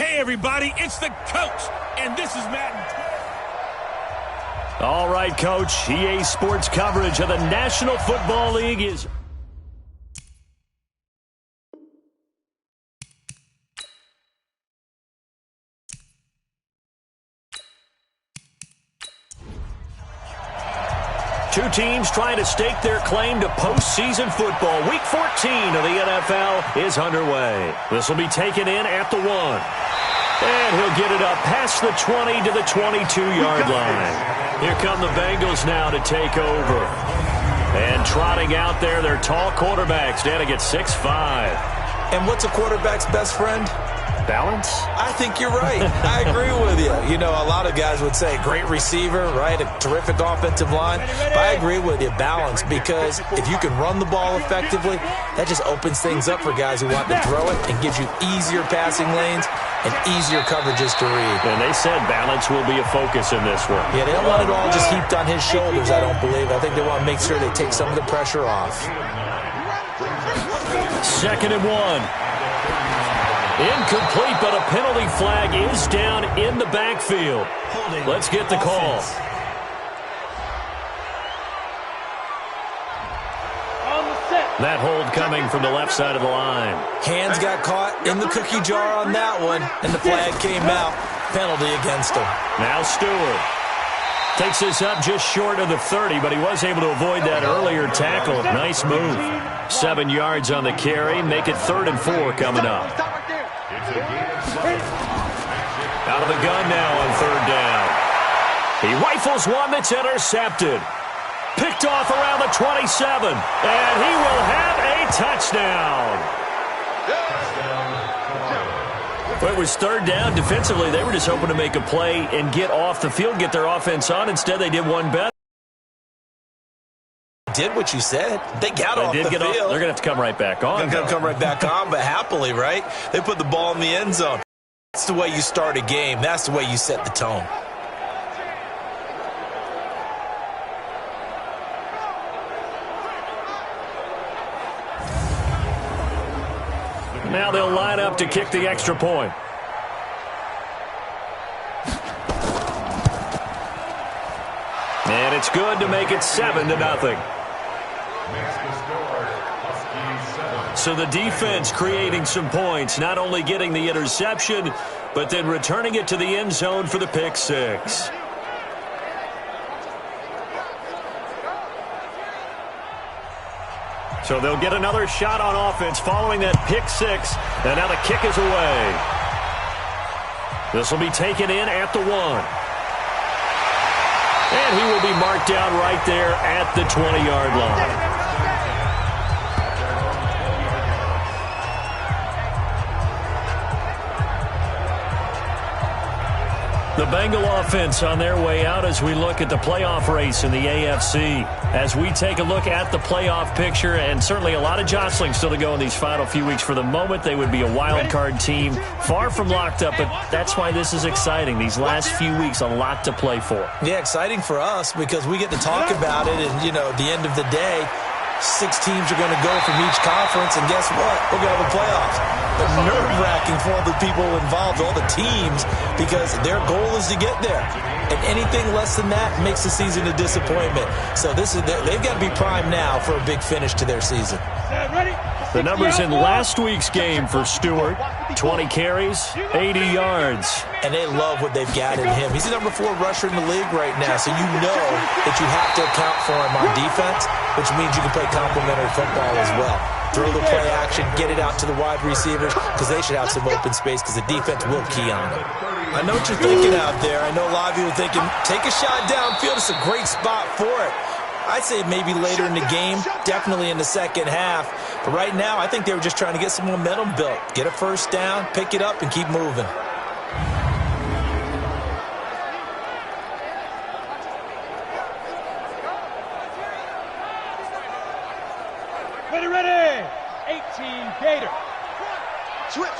Hey, everybody, it's the coach, and this is Madden. All right, Coach. EA Sports coverage of the National Football League is... Two teams trying to stake their claim to postseason football. Week 14 of the NFL is underway. This will be taken in at the 1. And he'll get it up past the 20 to the 22-yard line. Here come the Bengals now to take over. And trotting out there, their tall quarterbacks standing at 6'5". And what's a quarterback's best friend? Balance? I think you're right. I agree with you. You know, a lot of guys would say great receiver, right? A terrific offensive line. But I agree with you, balance, because if you can run the ball effectively, that just opens things up for guys who want to throw it and gives you easier passing lanes and easier coverages to read. And they said balance will be a focus in this one. Yeah, they don't want it all just heaped on his shoulders, I don't believe. I think they want to make sure they take some of the pressure off. 2nd and 1. Incomplete, but a penalty flag is down in the backfield. Let's get the call. That hold coming from the left side of the line. Hands got caught in the cookie jar on that one, and the flag came out. Penalty against him. Now Stewart takes this up just short of the 30, but he was able to avoid that earlier tackle. Nice move. 7 yards on the carry. Make it 3rd and 4 coming up. Out of the gun now on 3rd down. He rifles one that's intercepted. Picked off around the 27. And he will have a touchdown. Well, it was 3rd down. Defensively, they were just hoping to make a play and get off the field, get their offense on. Instead, they did one better. Did what you said. They got off the field. They're going to have to come right back on. They're going to come right back on, but happily, right? They put the ball in the end zone. That's the way you start a game. That's the way you set the tone. Now they'll line up to kick the extra point. And it's good to make it 7-0. So the defense creating some points, not only getting the interception, but then returning it to the end zone for the pick 6. So they'll get another shot on offense following that pick 6, and now the kick is away. This will be taken in at the 1. And he will be marked down right there at the 20-yard line. The Bengal offense on their way out as we look at the playoff race in the AFC. As we take a look at the playoff picture, and certainly a lot of jostling still to go in these final few weeks. For the moment, they would be a wild card team, far from locked up, but that's why this is exciting. These last few weeks, a lot to play for. Yeah, exciting for us because we get to talk about it, and, you know, at the end of the day, 6 teams are going to go from each conference, and guess what? We're going to have a playoffs. But nerve-wracking for all the people involved, all the teams, because their goal is to get there. And anything less than that makes the season a disappointment. So they've got to be primed now for a big finish to their season. The numbers in last week's game for Stewart: 20 carries, 80 yards. And they love what they've got in him. He's the number 4 rusher in the league right now, so you know that you have to account for him on defense, which means you can play complementary football as well. Throw the play action, get it out to the wide receivers, because they should have some open space, because the defense will key on them. I know what you're thinking out there. I know a lot of you are thinking, take a shot downfield. It's a great spot for it. I'd say maybe later in the game, definitely in the second half. But right now, I think they were just trying to get some momentum built. Get a first down, pick it up, and keep moving. Ready. 18 Gator. Switch.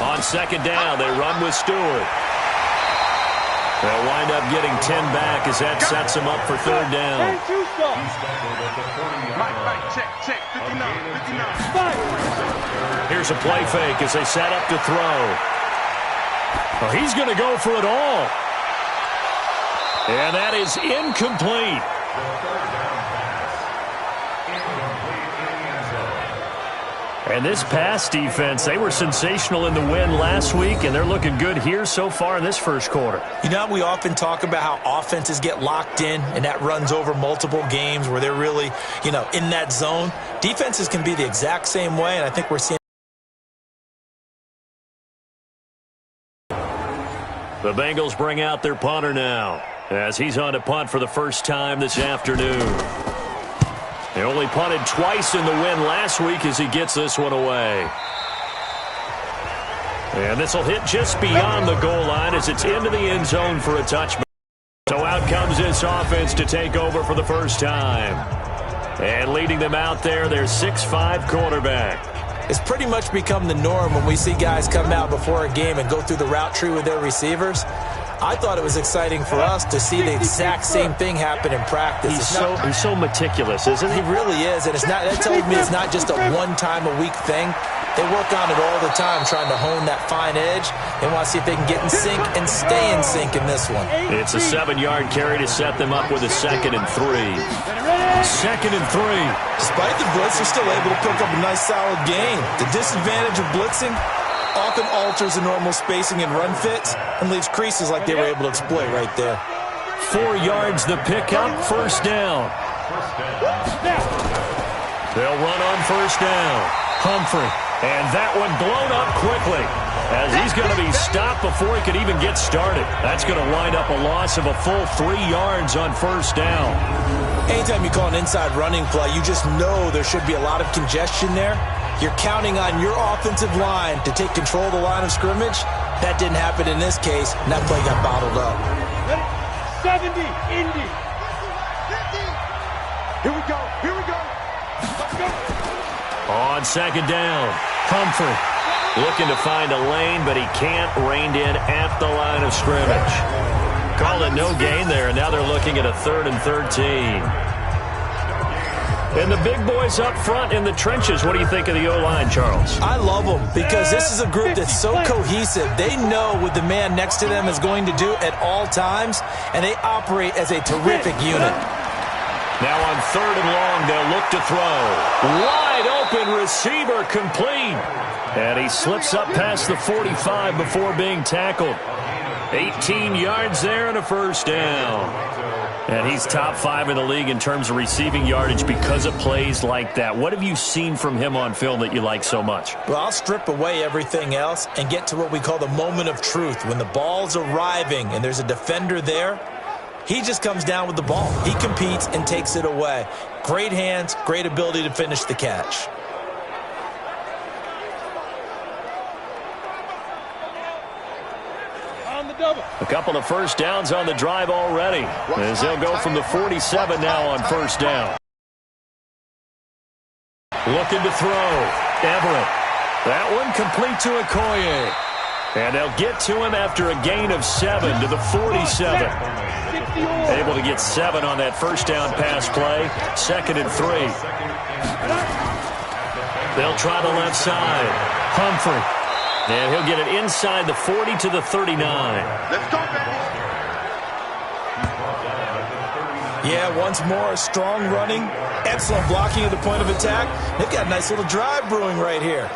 On second down, they run with Stewart. They'll wind up getting 10 back as that sets them up for 3rd down. off. Mike, check. 59. Fire. Here's a play fake as they set up to throw. Well, he's going to go for it all. And that is incomplete. And this pass defense, they were sensational in the win last week, and they're looking good here so far in this first quarter. You know, we often talk about how offenses get locked in, and that runs over multiple games where they're really, in that zone. Defenses can be the exact same way, and I think we're seeing. The Bengals bring out their punter now, as he's on to punt for the first time this afternoon. They only punted twice in the win last week as he gets this one away. And this will hit just beyond the goal line as it's into the end zone for a touchback. So out comes this offense to take over for the first time. And leading them out there, their 6'5" quarterback. It's pretty much become the norm when we see guys come out before a game and go through the route tree with their receivers. I thought it was exciting for us to see the exact same thing happen in practice. He's so meticulous, isn't he? He really is, and that tells me it's not just a one-time-a-week thing. They work on it all the time, trying to hone that fine edge. They want to see if they can get in sync and stay in sync in this one. It's a 7-yard carry to set them up with a 2nd and 3. 2nd and 3. Despite the blitz, they're still able to pick up a nice, solid gain. The disadvantage of blitzing often alters the normal spacing and run fits and leaves creases like they were able to exploit right there. 4 yards the pickup, first down. They'll run on first down. Humphrey, and that one blown up quickly as he's going to be stopped before he could even get started. That's going to wind up a loss of a full 3 yards on first down. Anytime you call an inside running play, you just know there should be a lot of congestion there. You're counting on your offensive line to take control of the line of scrimmage. That didn't happen in this case, and that play got bottled up. 70, Indy. 50. Here we go. Let's go. On second down, Humphrey looking to find a lane, but he can't, reined in at the line of scrimmage. Called it no gain there, and now they're looking at a 3rd and 13. And the big boys up front in the trenches, what do you think of the O-line, Charles? I love them because this is a group that's so cohesive. They know what the man next to them is going to do at all times, and they operate as a terrific unit. Now on 3rd and long, they'll look to throw. Wide open receiver complete. And he slips up past the 45 before being tackled. 18 yards there and a first down. And he's top 5 in the league in terms of receiving yardage because of plays like that. What have you seen from him on film that you like so much? Well, I'll strip away everything else and get to what we call the moment of truth. When the ball's arriving and there's a defender there, he just comes down with the ball. He competes and takes it away. Great hands, great ability to finish the catch. A couple of first downs on the drive already, as they'll go from the 47 now on first down. Looking to throw. Everett. That one complete to Okoye. And they'll get to him after a gain of 7 to the 47. Able to get 7 on that first down pass play. 2nd and 3. They'll try the left side. Humphrey. And he'll get it inside the 40 to the 39. Let's go, baby. Yeah, once more, strong running, excellent blocking at the point of attack. They've got a nice little drive brewing right here.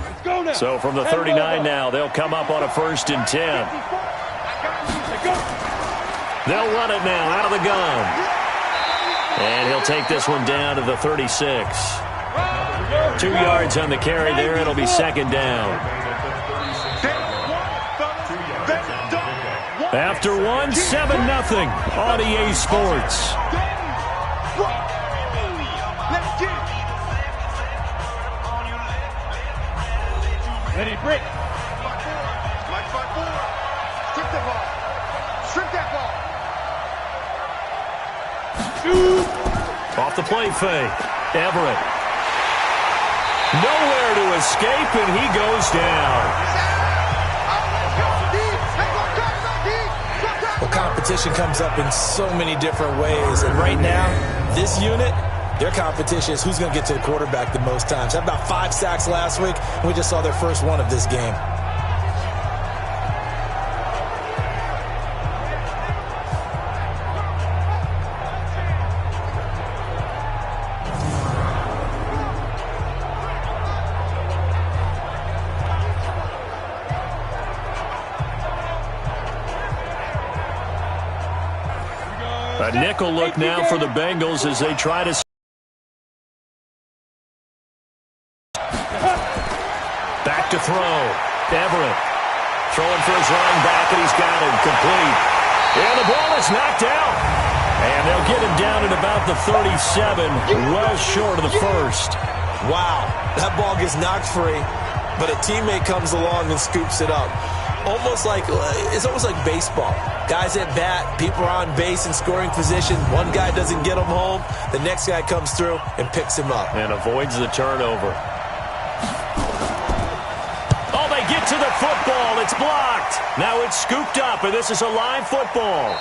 Let's go now. So from the 39 now, they'll come up on a 1st and 10. They'll run it now out of the gun. And he'll take this one down to the 36. 2 yards on the carry there. It'll be 2nd down. After 1, 7-0 on EA Sports. Ready, Brick. Mike 5-4. Strip that ball. Strip that ball. Shoot. Off the play fake. Everett. Nowhere to escape, and he goes down. competition comes up in so many different ways. And right now, this unit, their competition is who's going to get to the quarterback the most times. Had about 5 sacks last week, and we just saw their first one of this game. A nickel look now for the Bengals as they try to... Back to throw. Everett throwing for his running back, and he's got him complete. And the ball is knocked out. And they'll get him down at about the 37, well short of the first. Wow, that ball gets knocked free, but a teammate comes along and scoops it up. It's almost like baseball. Guys at bat, people are on base in scoring position. One guy doesn't get him home. The next guy comes through and picks him up. And avoids the turnover. Oh, they get to the football. It's blocked. Now it's scooped up, and this is a live football.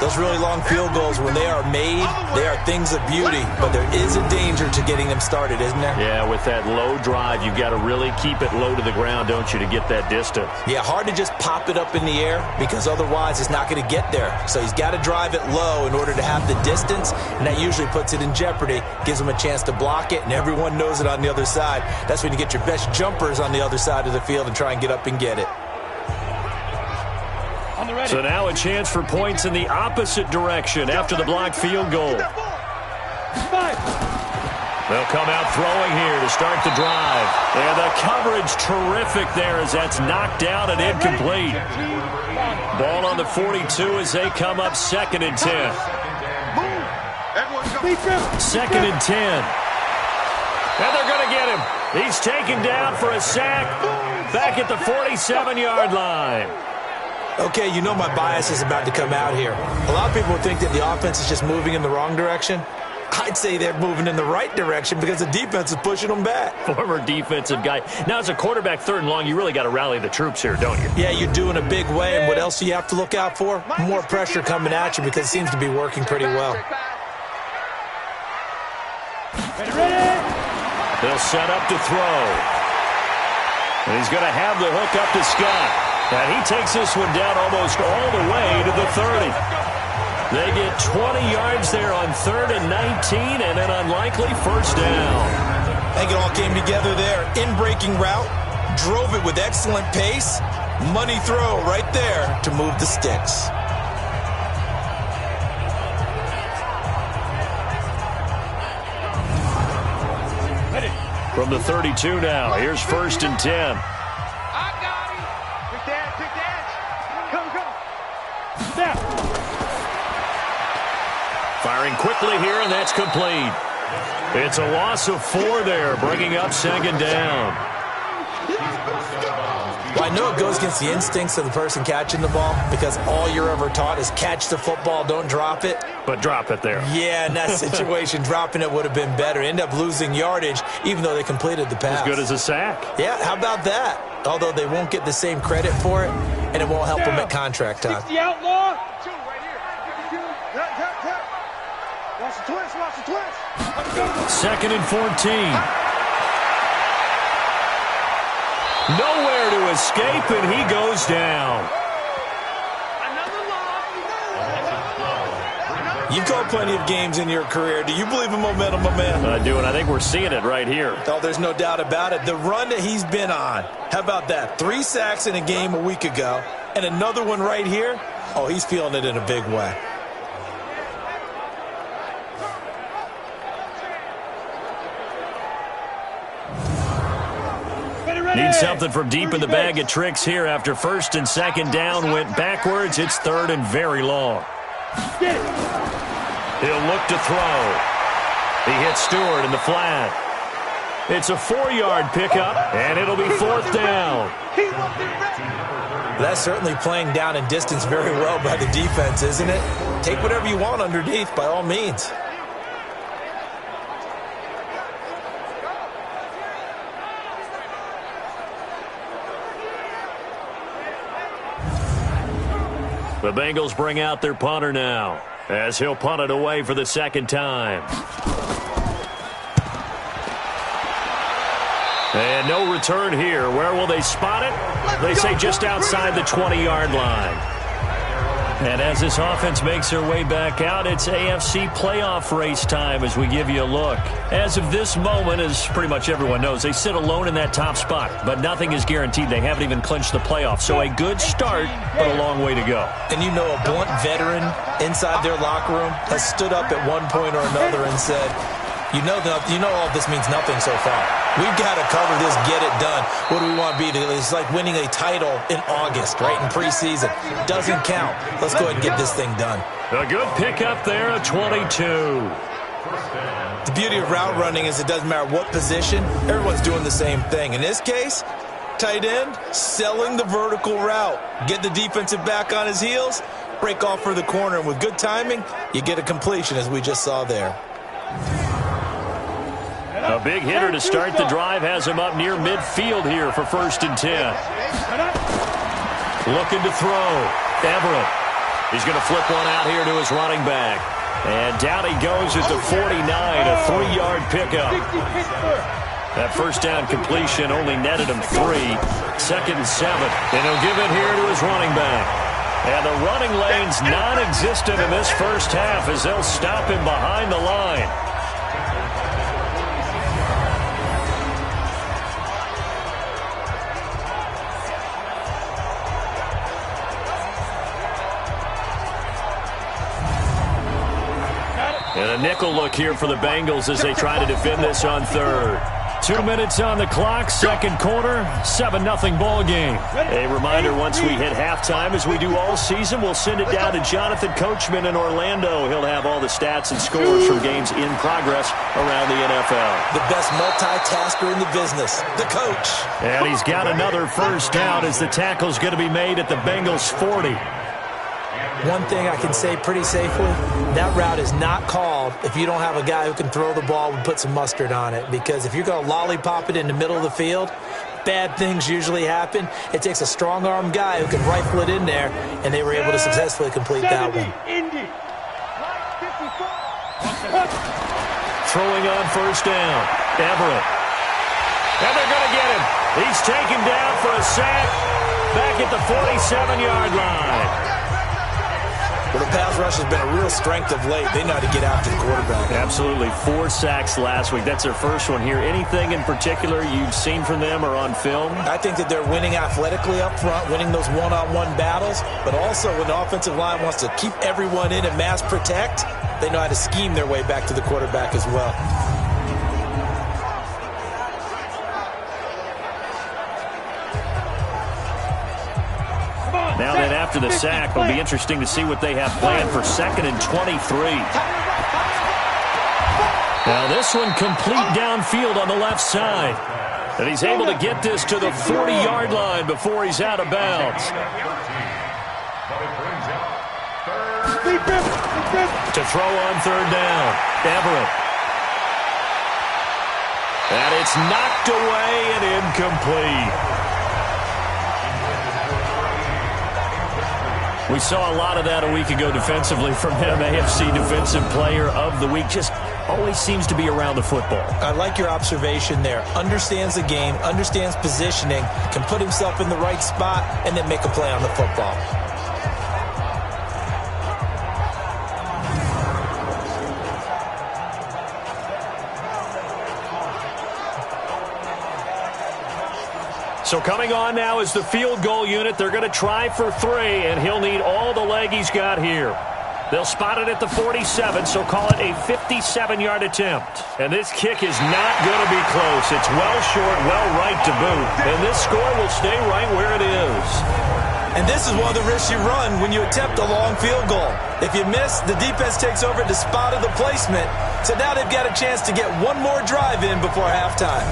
Those really long field goals, when they are made, they are things of beauty. But there is a danger to getting them started, isn't there? Yeah, with that low drive, you've got to really keep it low to the ground, don't you, to get that distance. Yeah, hard to just pop it up in the air because otherwise it's not going to get there. So he's got to drive it low in order to have the distance, and that usually puts it in jeopardy, gives him a chance to block it, and everyone knows it on the other side. That's when you get your best jumpers on the other side of the field and try and get up and get it. So now a chance for points in the opposite direction after the blocked field goal. They'll come out throwing here to start the drive. And the coverage terrific there as that's knocked out and incomplete. Ball on the 42 as they come up 2nd and 10. 2nd and 10. And they're going to get him. He's taken down for a sack back at the 47-yard line. Okay, you know my bias is about to come out here. A lot of people think that the offense is just moving in the wrong direction. I'd say they're moving in the right direction because the defense is pushing them back. Former defensive guy. Now, as a quarterback 3rd and long, you really got to rally the troops here, don't you? Yeah, you do in a big way. And what else do you have to look out for? More pressure coming at you because it seems to be working pretty well. They'll set up to throw. And he's going to have the hook up to Scott. And he takes this one down almost all the way to the 30. They get 20 yards there on 3rd and 19 and an unlikely first down. I think it all came together there. In-breaking route, drove it with excellent pace. Money throw right there to move the sticks. From the 32 now, here's 1st and 10. Firing quickly here, and that's complete. It's a loss of 4 there, bringing up 2nd down. Well, I know it goes against the instincts of the person catching the ball because all you're ever taught is catch the football, don't drop it. But drop it there. Yeah, in that situation, dropping it would have been better. End up losing yardage, even though they completed the pass. As good as a sack. Yeah, how about that? Although they won't get the same credit for it, and it won't help them at contract time. The outlaw. Watch the twist, watch the twist. 2nd and 14. Nowhere to escape, and he goes down. You've called plenty of games in your career. Do you believe in momentum, my man? I do, and I think we're seeing it right here. Oh, there's no doubt about it. The run that he's been on. How about that? 3 sacks in a game a week ago, and another one right here. Oh, he's feeling it in a big way. Need something from deep in the bag of tricks here after 1st and 2nd down went backwards. It's 3rd and very long. He'll look to throw. He hits Stewart in the flat. It's a 4-yard pickup, and it'll be 4th down. That's certainly playing down in distance very well by the defense, isn't it? Take whatever you want underneath, by all means. The Bengals bring out their punter now, as he'll punt it away for the second time. And no return here. Where will they spot it? They say just outside the 20-yard line. And as this offense makes their way back out, it's AFC playoff race time as we give you a look. As of this moment, as pretty much everyone knows, they sit alone in that top spot. But nothing is guaranteed. They haven't even clinched the playoffs. So a good start, but a long way to go. And you know, a blunt veteran inside their locker room has stood up at one point or another and said, you know all of this means nothing so far. We've got to cover this, get it done. What do we want to be? It's like winning a title in August, right, in preseason. Doesn't count. Let's go ahead and get this thing done. A good pickup there, a 22. The beauty of route running is it doesn't matter what position. Everyone's doing the same thing. In this case, tight end, selling the vertical route. Get the defensive back on his heels, break off for the corner. And with good timing, you get a completion, as we just saw there. A big hitter to start the drive has him up near midfield here for 1st and 10. Looking to throw. Everett. He's going to flip one out here to his running back. And down he goes at the 49, a 3-yard pickup. That first down completion only netted him 3. 2nd and 7. And he'll give it here to his running back. And the running lane's non-existent in this first half as they'll stop him behind the line. And a nickel look here for the Bengals as they try to defend this on 3rd. 2 minutes on the clock, 2nd quarter, 7-0 ball game. A reminder, once we hit halftime, as we do all season, we'll send it down to Jonathan Coachman in Orlando. He'll have all the stats and scores from games in progress around the NFL. The best multitasker in the business, the coach. And he's got another first down as the tackle's going to be made at the Bengals 40. One thing I can say pretty safely, that route is not called if you don't have a guy who can throw the ball and put some mustard on it. Because if you're going to lollipop it in the middle of the field, bad things usually happen. It takes a strong-arm guy who can rifle it in there, and they were able to successfully complete that one. Throwing on first down, Everett. And they're going to get him. He's taken down for a sack back at the 47-yard line. Well, the pass rush has been a real strength of late. They know how to get after the quarterback. Absolutely. 4 sacks last week. That's their first one here. Anything in particular you've seen from them or on film? I think that they're winning athletically up front, winning those one-on-one battles, but also when the offensive line wants to keep everyone in and mass protect, they know how to scheme their way back to the quarterback as well. Now then, after the sack, it'll be interesting to see what they have planned for 2nd and 23. Now this one complete downfield on the left side. And he's able to get this to the 40-yard line before he's out of bounds. To throw on 3rd down, Everett. And it's knocked away and incomplete. We saw a lot of that a week ago defensively from him. AFC Defensive Player of the Week. Just always seems to be around the football. I like your observation there. Understands the game, understands positioning, can put himself in the right spot, and then make a play on the football. So coming on now is the field goal unit. They're going to try for 3, and he'll need all the leg he's got here. They'll spot it at the 47, so call it a 57-yard attempt. And this kick is not going to be close. It's well short, well right to boot. And this score will stay right where it is. And this is one of the risks you run when you attempt a long field goal. If you miss, the defense takes over at the spot of the placement. So now they've got a chance to get one more drive in before halftime.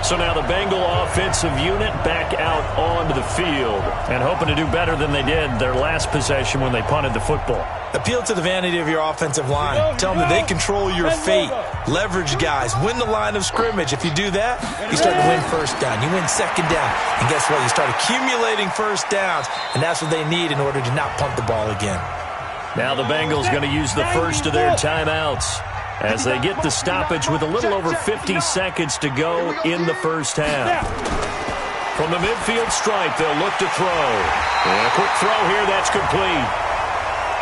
So now the Bengal offensive unit back out onto the field and hoping to do better than they did their last possession when they punted the football. Appeal to the vanity of your offensive line. Tell them that they control your fate. Leverage guys. Win the line of scrimmage. If you do that, you start to win first down. You win second down. And guess what? You start accumulating first downs, and that's what they need in order to not punt the ball again. Now the Bengals going to use the first of their timeouts as they get the stoppage with a little over 50 seconds to go in the first half. From the midfield stripe, they'll look to throw. And a quick throw here, that's complete.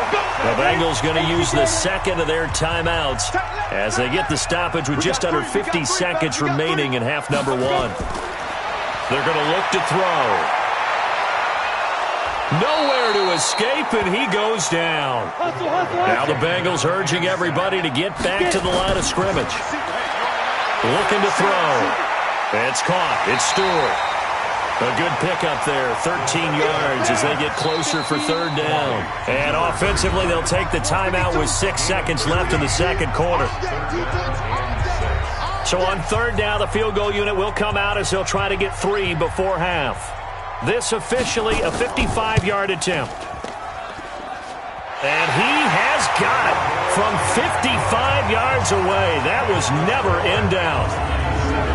The Bengals going to use the second of their timeouts as they get the stoppage with just under 50 seconds remaining in half number one. They're going to look to throw. Nowhere to escape, and he goes down. Now the Bengals urging everybody to get back to the line of scrimmage. Looking to throw. It's caught. It's Stewart. A good pickup there, 13 yards as they get closer for third down. And offensively, they'll take the timeout with 6 seconds left in the second quarter. So on third down, the field goal unit will come out as they'll try to get 3 before half. This officially a 55-yard attempt. And he has got it from 55 yards away. That was never in doubt.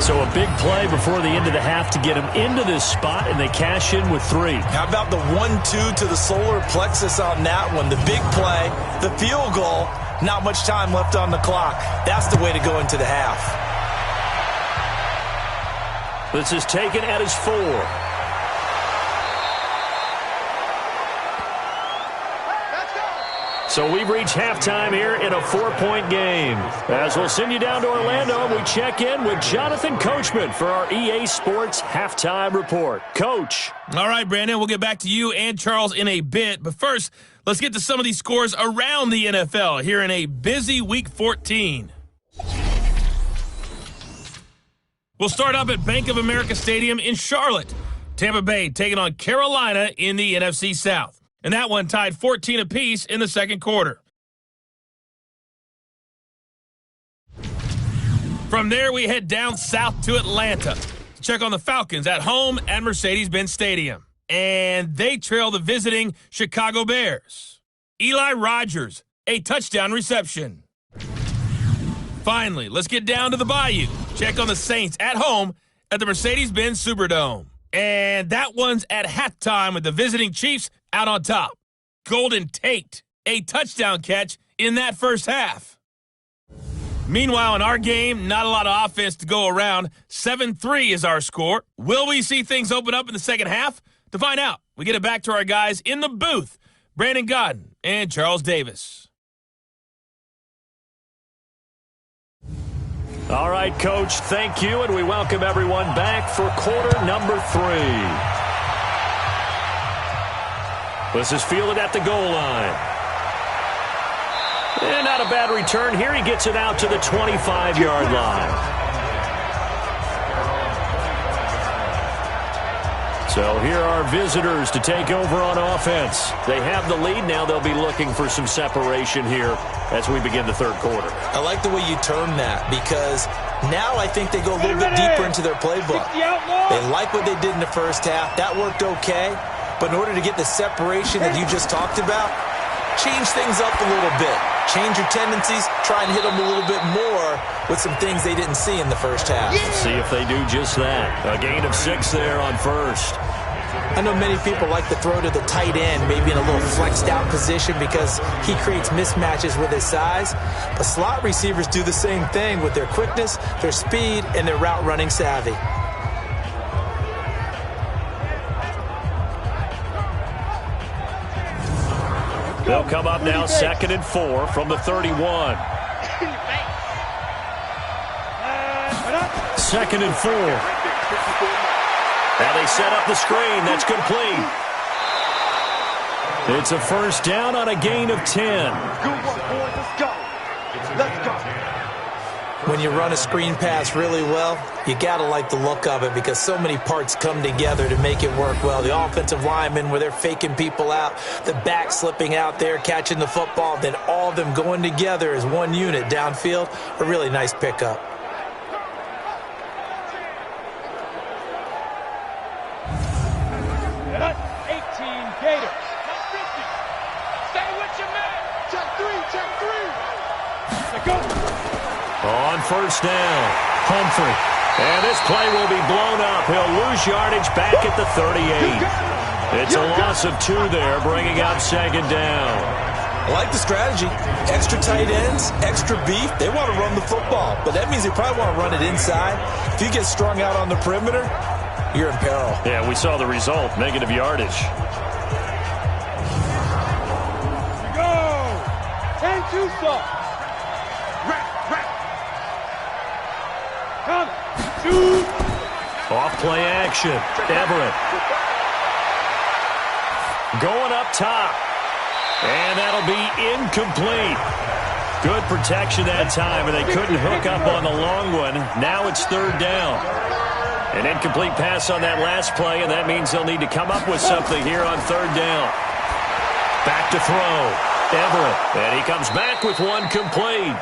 So a big play before the end of the half to get him into this spot, and they cash in with 3. How about the 1-2 to the solar plexus on that one? The big play, the field goal, not much time left on the clock. That's the way to go into the half. This is taken at his 4. So we've reached halftime here in a 4-point game. As we'll send you down to Orlando, we check in with Jonathan Coachman for our EA Sports Halftime Report. Coach. All right, Brandon, we'll get back to you and Charles in a bit. But first, let's get to some of these scores around the NFL here in a busy Week 14. We'll start up at Bank of America Stadium in Charlotte. Tampa Bay taking on Carolina in the NFC South. And that one tied 14 apiece in the second quarter. From there, we head down south to Atlanta to check on the Falcons at home at Mercedes-Benz Stadium. And they trail the visiting Chicago Bears. Eli Rogers, a touchdown reception. Finally, let's get down to the Bayou. Check on the Saints at home at the Mercedes-Benz Superdome. And that one's at halftime with the visiting Chiefs out on top. Golden Tate, a touchdown catch in that first half. Meanwhile, in our game, not a lot of offense to go around. 7-3 is our score. Will we see things open up in the second half? To find out, we get it back to our guys in the booth, Brandon Godden and Charles Davis. All right, Coach, thank you, and we welcome everyone back for quarter number 3. This is fielded at the goal line. And not a bad return here. He gets it out to the 25-yard line. So here are visitors to take over on offense. They have the lead. Now they'll be looking for some separation here as we begin the third quarter. I like the way you term that because now I think they go a little bit deeper into their playbook. They like what they did in the first half. That worked okay. But in order to get the separation that you just talked about, change things up a little bit. Change your tendencies. Try and hit them a little bit more with some things they didn't see in the first half. See if they do just that. A gain of 6 there on first. I know many people like to throw to the tight end, maybe in a little flexed out position because he creates mismatches with his size. But slot receivers do the same thing with their quickness, their speed, and their route running savvy. They'll come up now 2nd and 4 from the 31. 2nd and 4. Now they set up the screen. That's complete. It's a first down on a gain of 10. Good work, boys. Let's go. Let's go. When you run a screen pass really well, you got to like the look of it because so many parts come together to make it work well. The offensive linemen, where they're faking people out, the back slipping out there, catching the football, then all of them going together as one unit downfield, a really nice pickup. On first down, Humphrey. And this play will be blown up. He'll lose yardage back at the 38. It's a loss of 2 there, bringing up second down. I like the strategy. Extra tight ends, extra beef. They want to run the football, but that means they probably want to run it inside. If you get strung out on the perimeter, you're in peril. Yeah, we saw the result, negative yardage. Go! 10-2 stop. Come. Shoot. Off play action. Everett. Going up top. And that'll be incomplete. Good protection that time, and they couldn't hook up on the long one. Now it's third down. An incomplete pass on that last play, and that means they'll need to come up with something here on third down. Back to throw. Everett. And he comes back with one complete.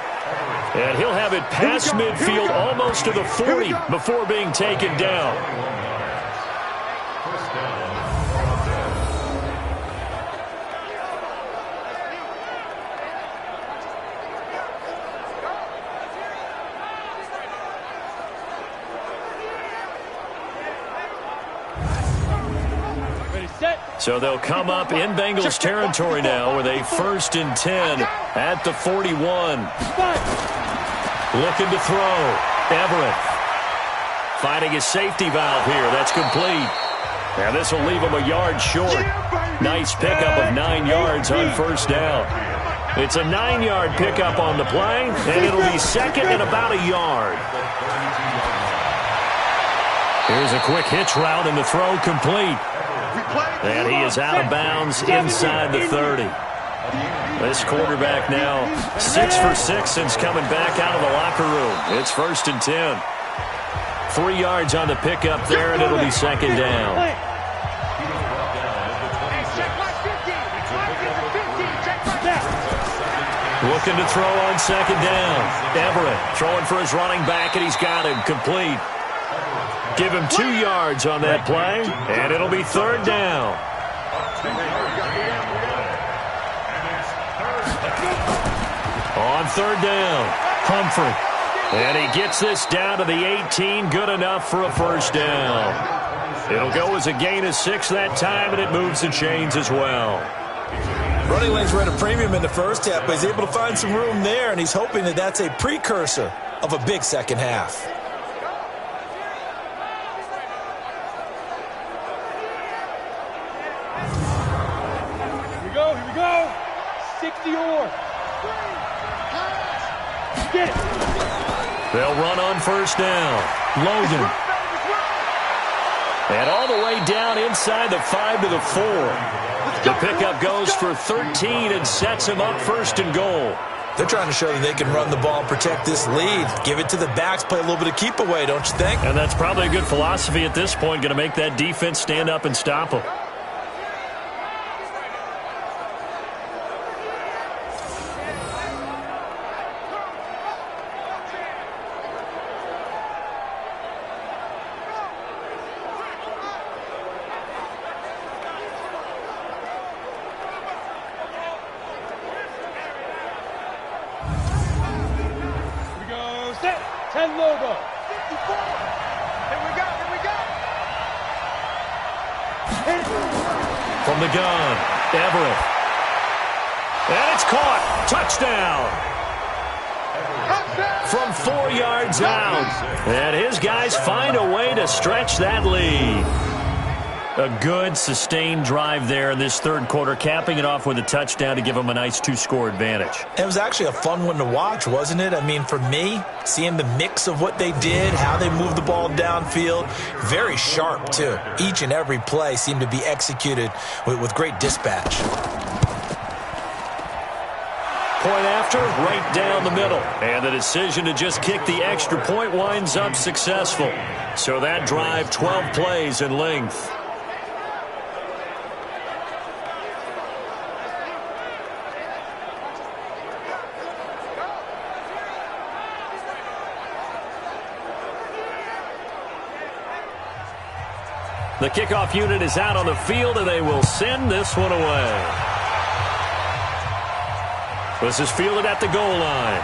And he'll have it past midfield almost to the 40 before being taken down. So they'll come up in Bengals territory now with a 1st and 10 at the 41. Looking to throw. Everett. Finding his safety valve here. That's complete. Now this will leave him a yard short. Nice pickup of 9 yards on first down. It's a 9-yard pickup on the play, and it'll be second and about a yard. Here's a quick hitch route, and the throw complete. And he is out of bounds inside the 30. This quarterback now 6 for 6 since coming back out of the locker room. It's 1st and 10. 3 yards on the pickup there, and it'll be second down. Looking to throw on second down. Everett throwing for his running back, and he's got him complete. Give him 2 yards on that play, and it'll be third down. On third down, Humphrey. And he gets this down to the 18, good enough for a first down. It'll go as a gain of 6 that time, and it moves the chains as well. Running lanes were at a premium in the first half, but he's able to find some room there, and he's hoping that that's a precursor of a big second half. Here we go. 60 or. Get it. They'll run on first down. Logan. And all the way down inside the 5 to the 4. The pickup goes for 13 and sets him up 1st and goal. They're trying to show that they can run the ball and protect this lead. Give it to the backs, play a little bit of keep away, don't you think? And that's probably a good philosophy at this point, going to make that defense stand up and stop them. From the gun, Everett. And it's caught. Touchdown. From 4 yards out. And his guys find a way to stretch that lead. A good, sustained drive there in this third quarter, capping it off with a touchdown to give them a nice 2-score advantage. It was actually a fun one to watch, wasn't it? I mean, for me, seeing the mix of what they did, how they moved the ball downfield, very sharp, too. Each and every play seemed to be executed with great dispatch. Point after, right down the middle. And the decision to just kick the extra point winds up successful. So that drive, 12 plays in length. The kickoff unit is out on the field, and they will send this one away. This is fielded at the goal line.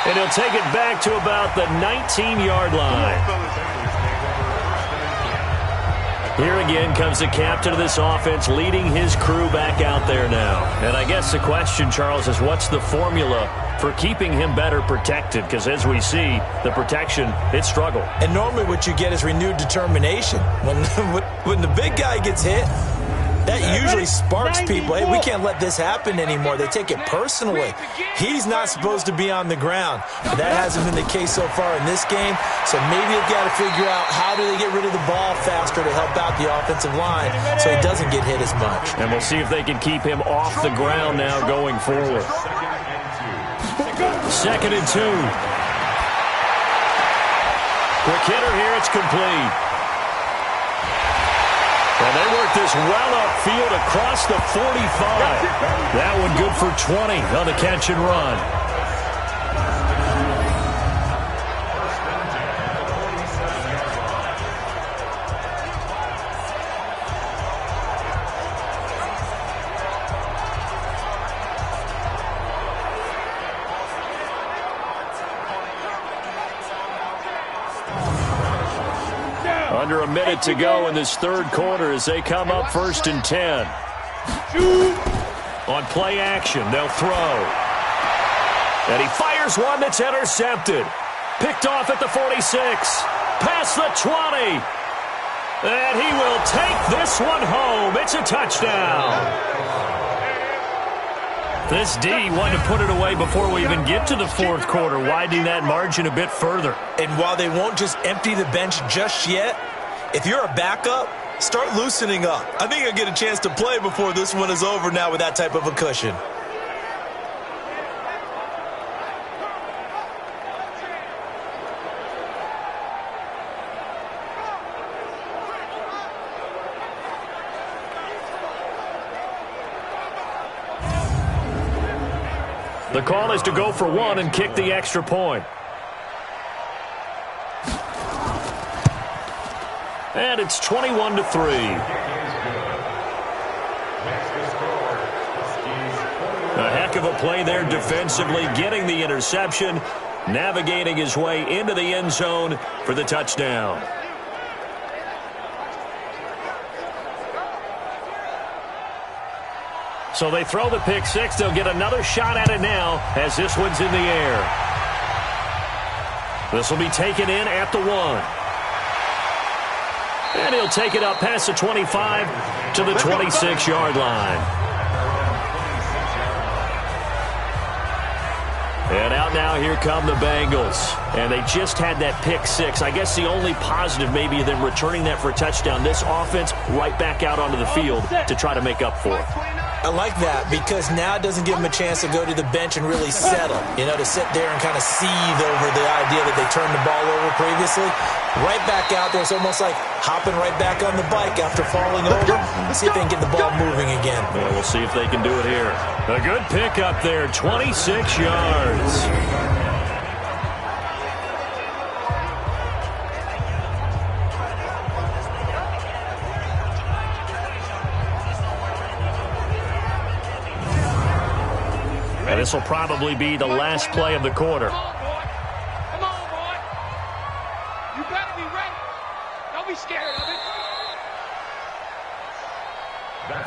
And he'll take it back to about the 19-yard line. Here again comes the captain of this offense leading his crew back out there now. And I guess the question, Charles, is what's the formula for keeping him better protected? Because as we see, the protection, it struggled. And normally what you get is renewed determination. When the big guy gets hit, that usually sparks people. Hey, we can't let this happen anymore. They take it personally. He's not supposed to be on the ground. But that hasn't been the case so far in this game. So maybe they've got to figure out how do they get rid of the ball faster to help out the offensive line so he doesn't get hit as much. And we'll see if they can keep him off the ground now going forward. 2nd and 2. Quick hitter here. It's complete. And they work this well upfield across the 45. That one good for 20 on the catch and run. Under a minute to go in this third quarter as they come up 1st and 10. On play action, they'll throw. And he fires one that's intercepted. Picked off at the 46. Past the 20. And he will take this one home. It's a touchdown. This D wanted to put it away before we even get to the fourth quarter, widening that margin a bit further. And while they won't just empty the bench just yet, if you're a backup, start loosening up. I think you'll get a chance to play before this one is over now with that type of a cushion. The call is to go for one and kick the extra point. And it's 21-3. A heck of a play there defensively, getting the interception, navigating his way into the end zone for the touchdown. So they throw the pick six. They'll get another shot at it now as this one's in the air. This will be taken in at the 1. And he'll take it up past the 25 to the 26-yard line. And out now, here come the Bengals. And they just had that pick six. I guess the only positive maybe of them returning that for a touchdown. This offense right back out onto the field to try to make up for it. I like that because now it doesn't give them a chance to go to the bench and really settle, to sit there and kind of seethe over the idea that they turned the ball over previously. Right back out there. It's almost like hopping right back on the bike after falling over. See if they can get the ball moving again. Well, we'll see if they can do it here. A good pick up there, 26 yards. And this will probably be the last play of the quarter. Come on, boy. You better be ready. Don't be scared of it.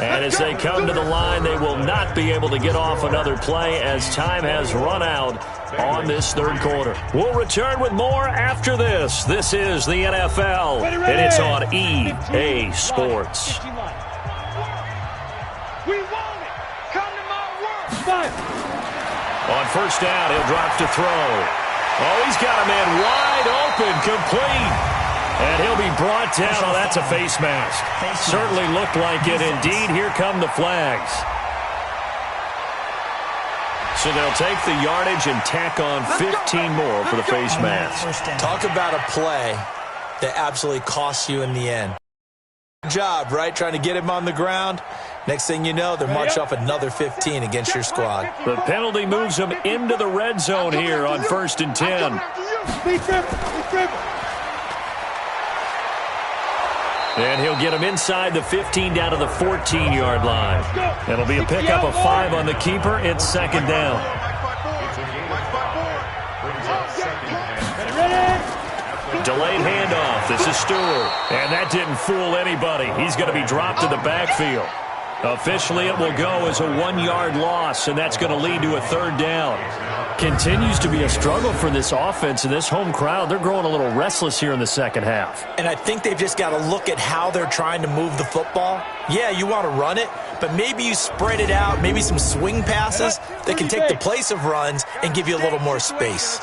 And as they come to the line, they will not be able to get off another play as time has run out on this third quarter. We'll return with more after this. This is the NFL, and it's on EA Sports. We want it. Come to my work. On first down, he'll drop to throw. Oh, he's got a man wide open, complete. And he'll be brought down. Oh, that's a face mask. Certainly looked like it. Indeed, here come the flags. So they'll take the yardage and tack on 15 more for the face mask. Talk about a play that absolutely costs you in the end. Good job, right? Trying to get him on the ground. Next thing you know, they're march off another 15 against your squad. The penalty moves them into the red zone here on 1st and 10. And he'll get him inside the 15 down to the 14-yard line. It'll be a pickup of 5 on the keeper. It's second down. Delayed handoff. This is Stewart. And that didn't fool anybody. He's going to be dropped in the backfield. Officially, it will go as a 1-yard loss, and that's going to lead to a third down. Continues to be a struggle for this offense and this home crowd. They're growing a little restless here in the second half. And I think they've just got to look at how they're trying to move the football. Yeah, you want to run it, but maybe you spread it out, maybe some swing passes that can take the place of runs and give you a little more space.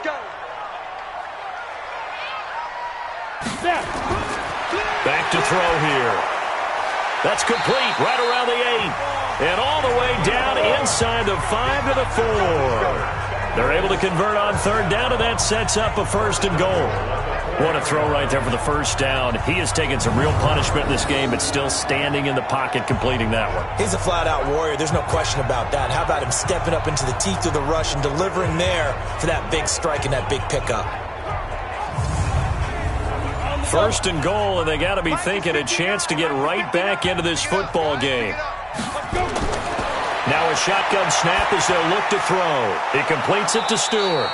Back to throw here. That's complete right around the 8. And all the way down inside the 5 to the 4. They're able to convert on third down, and that sets up a 1st and goal. What a throw right there for the first down. He has taken some real punishment in this game, but still standing in the pocket completing that one. He's a flat-out warrior. There's no question about that. How about him stepping up into the teeth of the rush and delivering there for that big strike and that big pickup? 1st and goal, and they got to be thinking a chance to get right back into this football game. Now a shotgun snap as they'll look to throw. He completes it to Stewart.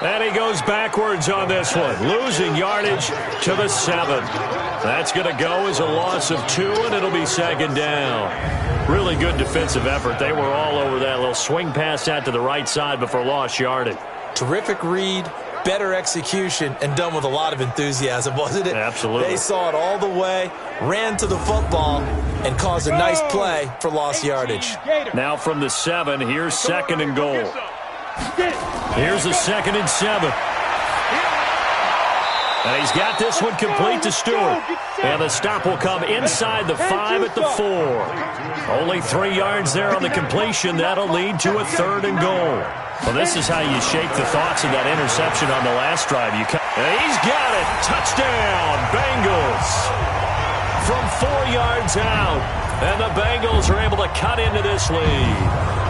And he goes backwards on this one, losing yardage to the 7. That's going to go as a loss of 2, and it'll be 2nd down. Really good defensive effort. They were all over that little swing pass out to the right side before lost yardage. Terrific read. Better execution, and done with a lot of enthusiasm, wasn't it? Absolutely. They saw it all the way, ran to the football, and caused a nice play for lost yardage. Now from the 7, here's 2nd and goal. Here's a 2nd and 7. And he's got this one complete to Stewart. And the stop will come inside the 5 at the 4. Only 3 yards there on the completion. That'll lead to a 3rd and goal. Well, this is how you shake the thoughts of that interception on the last drive. And he's got it. Touchdown, Bengals. From 4 yards out. And the Bengals are able to cut into this lead.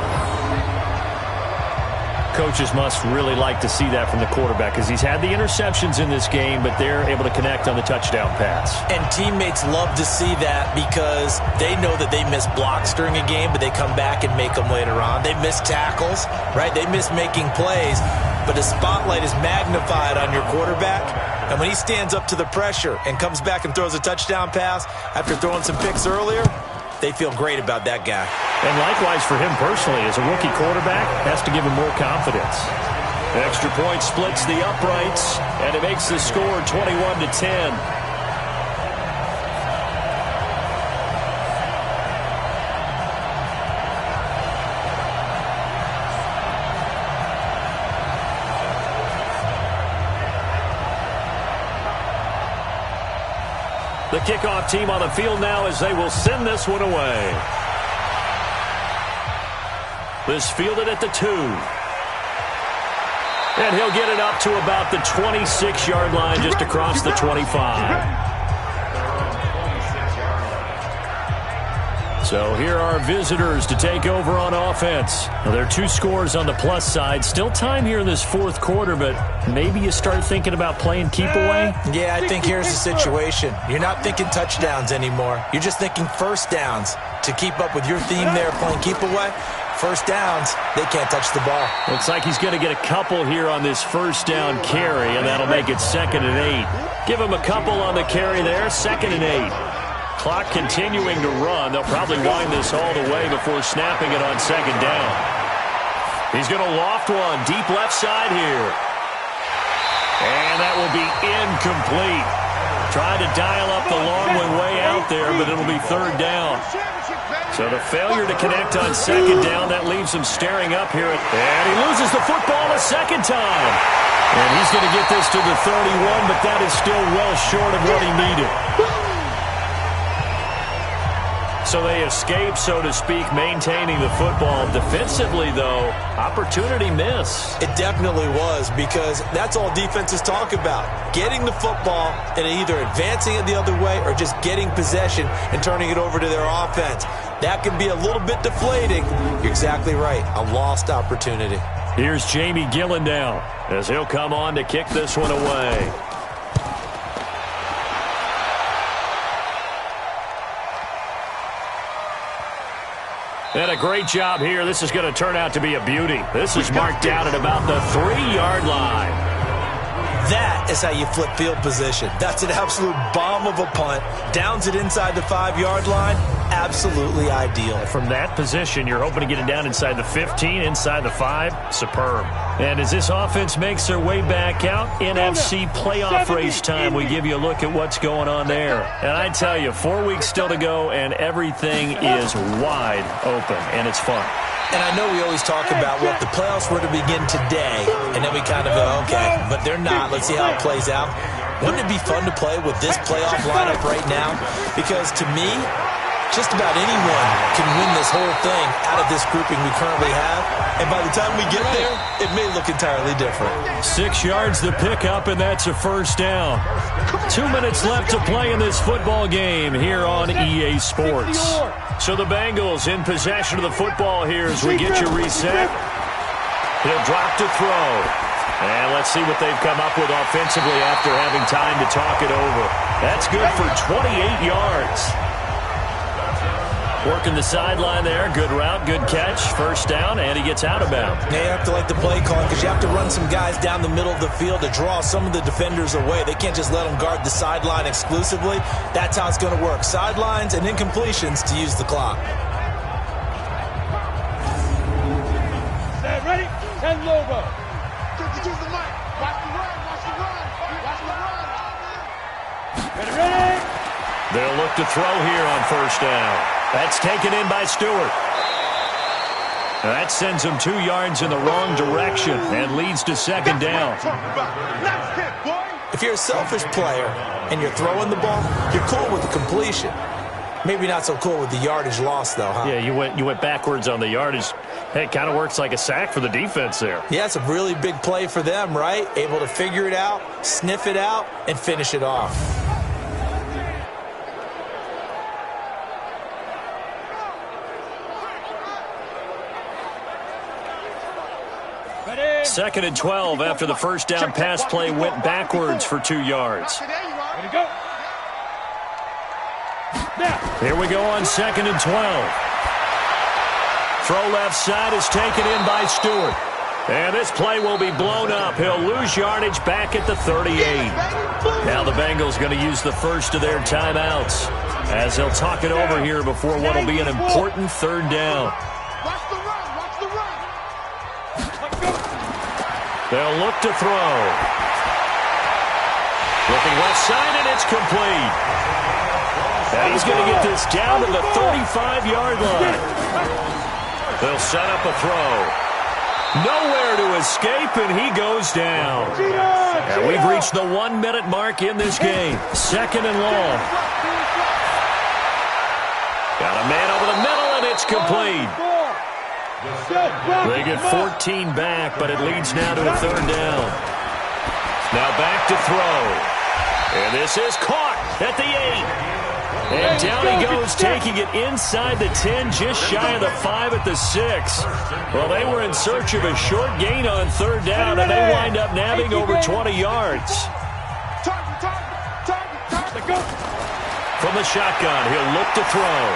Coaches must really like to see that from the quarterback because he's had the interceptions in this game, but they're able to connect on the touchdown pass. And teammates love to see that because they know that they miss blocks during a game, but they come back and make them later on. They miss tackles, right? They miss making plays, but the spotlight is magnified on your quarterback. And when he stands up to the pressure and comes back and throws a touchdown pass after throwing some picks earlier, they feel great about that guy. And likewise for him personally, as a rookie quarterback, has to give him more confidence. Extra point splits the uprights, and it makes the score 21-10. The kickoff team on the field now as they will send this one away. This fielded at the 2. And he'll get it up to about the 26-yard line just across the 25. So here are visitors to take over on offense. Now, there are 2 scores on the plus side. Still time here in this 4th quarter, but maybe you start thinking about playing keep away? Yeah, I think here's the situation. You're not thinking touchdowns anymore. You're just thinking first downs. To keep up with your theme there, playing keep away, first downs, they can't touch the ball. Looks like he's going to get a couple here on this first down carry, and that'll make it 2nd and 8. Give him a couple on the carry there, 2nd and 8. Clock continuing to run. They'll probably wind this all the way before snapping it on 2nd down. He's going to loft one deep left side here. And that will be incomplete. Tried to dial up the long one way out there, but it'll be 3rd down. So the failure to connect on 2nd down, that leaves him staring up here. And he loses the football a 2nd time. And he's going to get this to the 31, but that is still well short of what he needed. So they escape, so to speak, maintaining the football. Defensively, though, opportunity miss. It definitely was, because that's all defenses talk about. Getting the football and either advancing it the other way or just getting possession and turning it over to their offense. That can be a little bit deflating. You're exactly right. A lost opportunity. Here's Jamie Gillen now as he'll come on to kick this one away. And a great job here. This is going to turn out to be a beauty. This is marked down at about the 3-yard line. That is how you flip field position. That's an absolute bomb of a punt. Downs it inside the 5-yard line. Absolutely ideal. From that position, you're hoping to get it down inside the 15, inside the 5. Superb. And as this offense makes their way back out, NFC playoff race time, we give you a look at what's going on there. And I tell you, 4 weeks still to go, and everything is wide open, and it's fun. And I know we always talk about, well, if the playoffs were to begin today, and then we kind of go, okay, but they're not. Let's see how it plays out. Wouldn't it be fun to play with this playoff lineup right now? Because to me, just about anyone can win this whole thing out of this grouping we currently have. And by the time we get there, it may look entirely different. 6 yards the pickup, and that's a first down. 2 minutes left to play in this football game here on EA Sports. So the Bengals in possession of the football here as we get you reset. He'll drop to throw. And let's see what they've come up with offensively after having time to talk it over. That's good for 28 yards. Working the sideline there. Good route, good catch. First down, and he gets out of bounds. Now you have to like the play calling because you have to run some guys down the middle of the field to draw some of the defenders away. They can't just let them guard the sideline exclusively. That's how it's going to work. Sidelines and incompletions to use the clock. Set, ready? 10 logo. Use the mic. Watch the run. Watch the run. Watch the run. Ready, ready. They'll look to throw here on first down. That's taken in by Stewart. That sends him 2 yards in the wrong direction and leads to second down. If you're a selfish player and you're throwing the ball, you're cool with the completion. Maybe not so cool with the yardage loss, though, huh? Yeah, you went backwards on the yardage. Hey, it kind of works like a sack for the defense there. Yeah, it's a really big play for them, right? Able to figure it out, sniff it out, and finish it off. Second and 12 after the first down pass play went backwards for 2 yards. Here we go on second and 12. Throw left side is taken in by Stewart. And this play will be blown up. He'll lose yardage back at the 38. Now the Bengals going to use the first of their timeouts as they'll talk it over here before what will be an important third down. They'll look to throw. Looking left side, and it's complete. And he's going to get this down to the 35-yard line. They'll set up a throw. Nowhere to escape, and he goes down. And we've reached the 1-minute mark in this game. Second and long. Got a man over the middle, and it's complete. They get 14 back, but it leads now to a third down. Now back to throw. And this is caught at the 8. And down he goes, taking it inside the 10, just shy of the 5 at the 6. Well, they were in search of a short gain on third down, and they wind up nabbing over 20 yards. From the shotgun, he'll look to throw.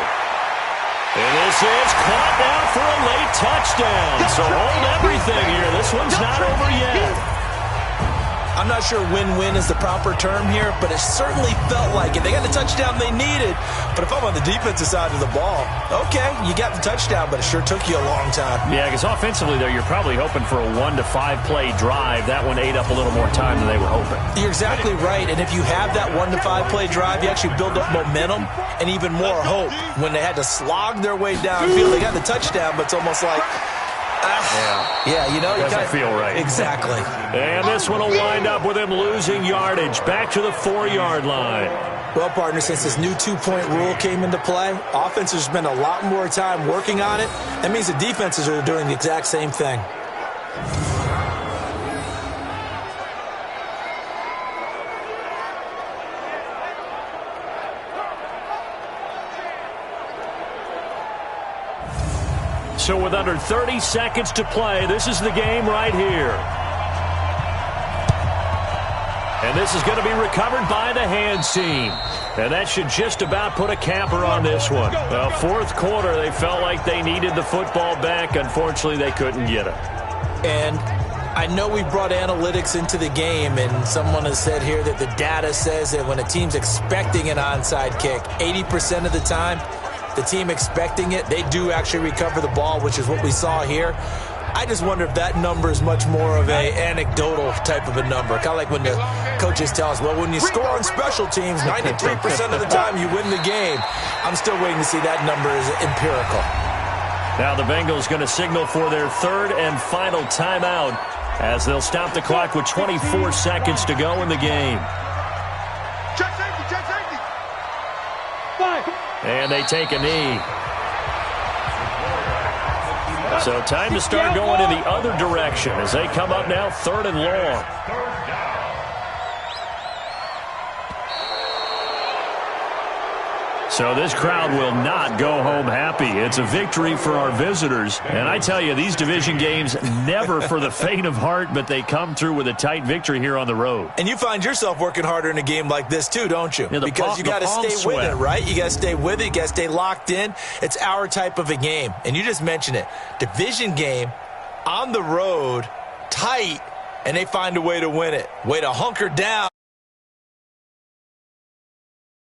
And this is caught now for a late touchdown. So hold everything here. This one's not over yet. I'm not sure win-win is the proper term here, but it certainly felt like it. They got the touchdown they needed. But if I'm on the defensive side of the ball, okay, you got the touchdown, but it sure took you a long time. Yeah, because offensively, though, you're probably hoping for a 1 to 5 play drive. That one ate up a little more time than they were hoping. You're exactly right. And if you have that 1 to 5 play drive, you actually build up momentum and even more hope. When they had to slog their way downfield, they got the touchdown, but it's almost like, yeah, you know, it doesn't feel right. Exactly. And this one will wind up with him losing yardage back to the 4-yard line. Well, partner, since this new 2-point rule came into play, offenses spend a lot more time working on it. That means the defenses are doing the exact same thing. So with under 30 seconds to play, this is the game right here. And this is going to be recovered by the hands team. And that should just about put a capper on this one. Well, fourth quarter, they felt like they needed the football back. Unfortunately, they couldn't get it. And I know we brought analytics into the game, and someone has said here that the data says that when a team's expecting an onside kick, 80% of the time, the team expecting it, they do actually recover the ball, which is what we saw here. I just wonder if that number is much more of a anecdotal type of a number. Kind of like when the coaches tell us, well, when you score on special teams, 93% of the time you win the game. I'm still waiting to see that number is empirical. Now the Bengals going to signal for their third and final timeout as they'll stop the clock with 24 seconds to go in the game. Check safety. Fine. And they take a knee. So time to start going in the other direction as they come up now 3rd and long. So this crowd will not go home happy. It's a victory for our visitors. And I tell you, these division games, never for the faint of heart, but they come through with a tight victory here on the road. And you find yourself working harder in a game like this too, don't you? Yeah, because you got to stay with it, right? You got to stay with it. You got to stay locked in. It's our type of a game. And you just mentioned it. Division game, on the road, tight, and they find a way to win it. Way to hunker down.